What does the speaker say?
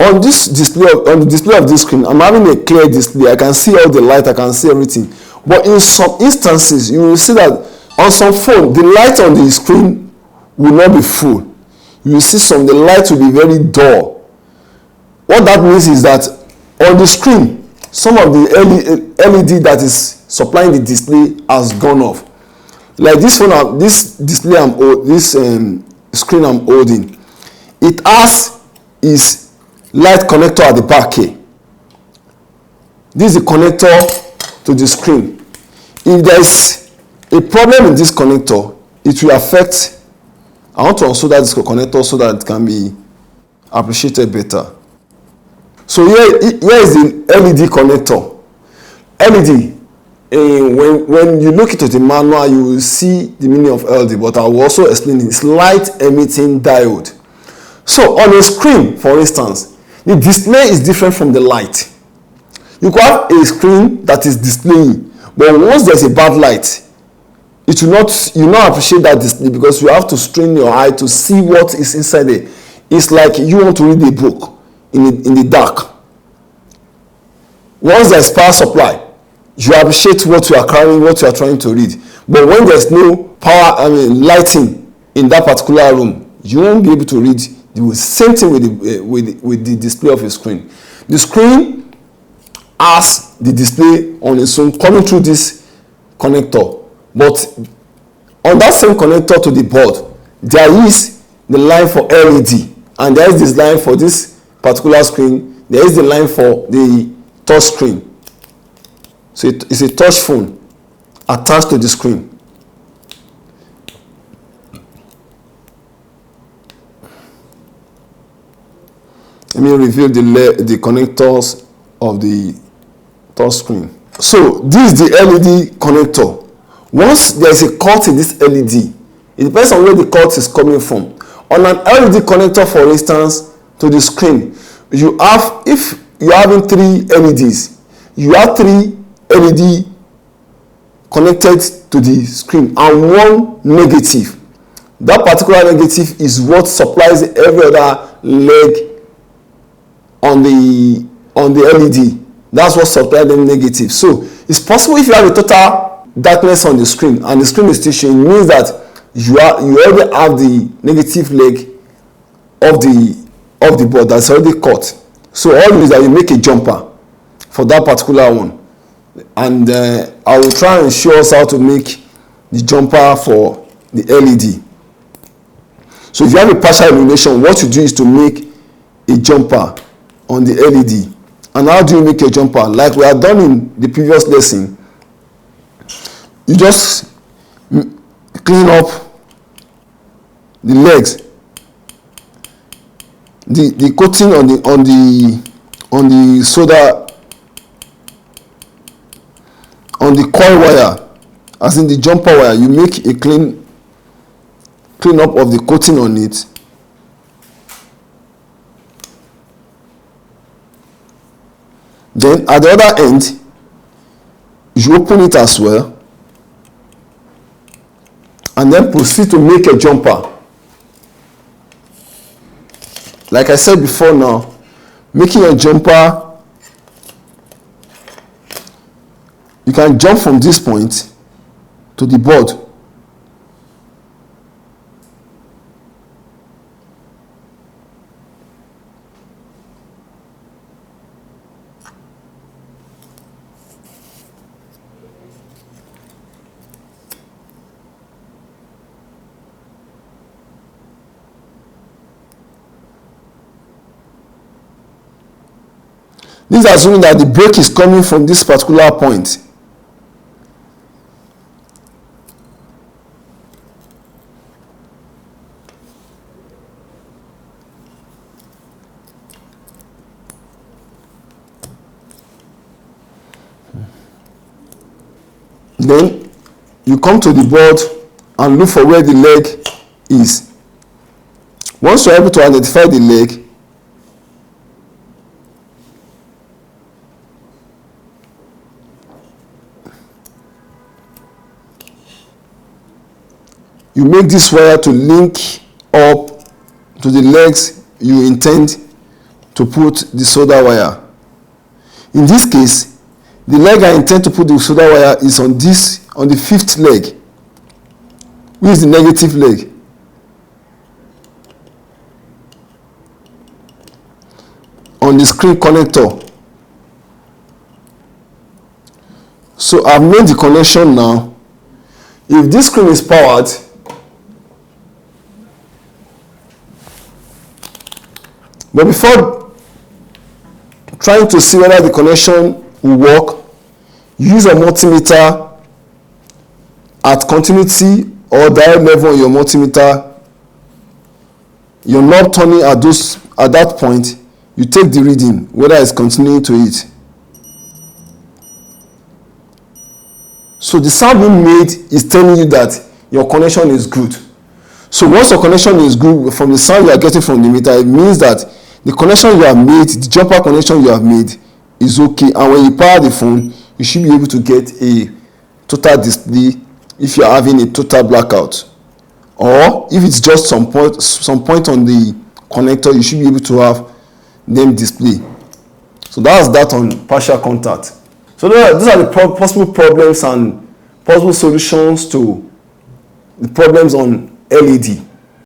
On this display, on the display of this screen, I'm having a clear display. I can see all the light, I can see everything. But in some instances, you will see that on some phone, the light on the screen will not be full. You will see the light will be very dull. What that means is that on the screen, some of the LED that is supplying the display has gone off. Like this phone, this display screen I'm holding, it has its light connector at the back here. This is the connector to the screen. If there is a problem in this connector, it will affect. I want to unsolder this connector so that it can be appreciated better. So here is the LED connector. LED, when you look into the manual, you will see the meaning of LED, but I will also explain it. It's light emitting diode. So on a screen, for instance, the display is different from the light. You could have a screen that is displaying, but once there's a bad light, it will not, you not appreciate that display because you have to strain your eye to see what is inside there. It's like you want to read a book in the dark. Once there's power supply, you appreciate what you are carrying, what you are trying to read. But when there's no power, lighting in that particular room, you won't be able to read. The same thing with the display of a screen. The screen has the display on its own coming through this connector, but on that same connector to the board, there is the line for LED, and there is this line for this particular screen. There is the line for the touch screen. So it's a touch phone attached to the screen. Let me reveal the connectors of the touch screen. So this is the LED connector. Once there is a cut in this LED, it depends on where the cut is coming from. On an LED connector, for instance, to the screen, you have, if you are having 3 LEDs, you have 3 LED connected to the screen and 1 negative. That particular negative is what supplies every other leg on the LED. That's what supplies them negative. So it's possible if you have a total darkness on the screen and the screen is still showing, it means that you already have the negative leg of the board that's already cut. So all you do is that you make a jumper for that particular one, and I will try and show us how to make the jumper for the LED. So if you have a partial illumination, what you do is to make a jumper on the LED. And how do you make a jumper? Like we have done in the previous lesson, you just clean up the legs, the coating on the solder, on the coil wire, as in the jumper wire. You make a clean up of the coating on it. Then at the other end, you open it as well, and then proceed to make a jumper. Like I said before now, making a jumper, you can jump from this point to the board. This is assuming that the brake is coming from this particular point. Then you come to the board and look for where the leg is. Once you are able to identify the leg, you make this wire to link up to the legs you intend to put the solder wire. In this case, the leg I intend to put the solder wire is on the 5th leg, which is the negative leg. On the screen connector. So I've made the connection now. If this screen is powered, but before trying to see whether the connection will work, use a multimeter at continuity or direct level on your multimeter. Your knob turning at that point, you take the reading whether it's continuing to it. So the sound being made is telling you that your connection is good. So once your connection is good from the sound you are getting from the meter, it means that the connection you have made, the jumper connection you have made, is okay. And when you power the phone, you should be able to get a total display if you are having a total blackout. Or if it's just some point on the connector, you should be able to have them display. So that's that on partial contact. So those are the possible problems and possible solutions to the problems on LED.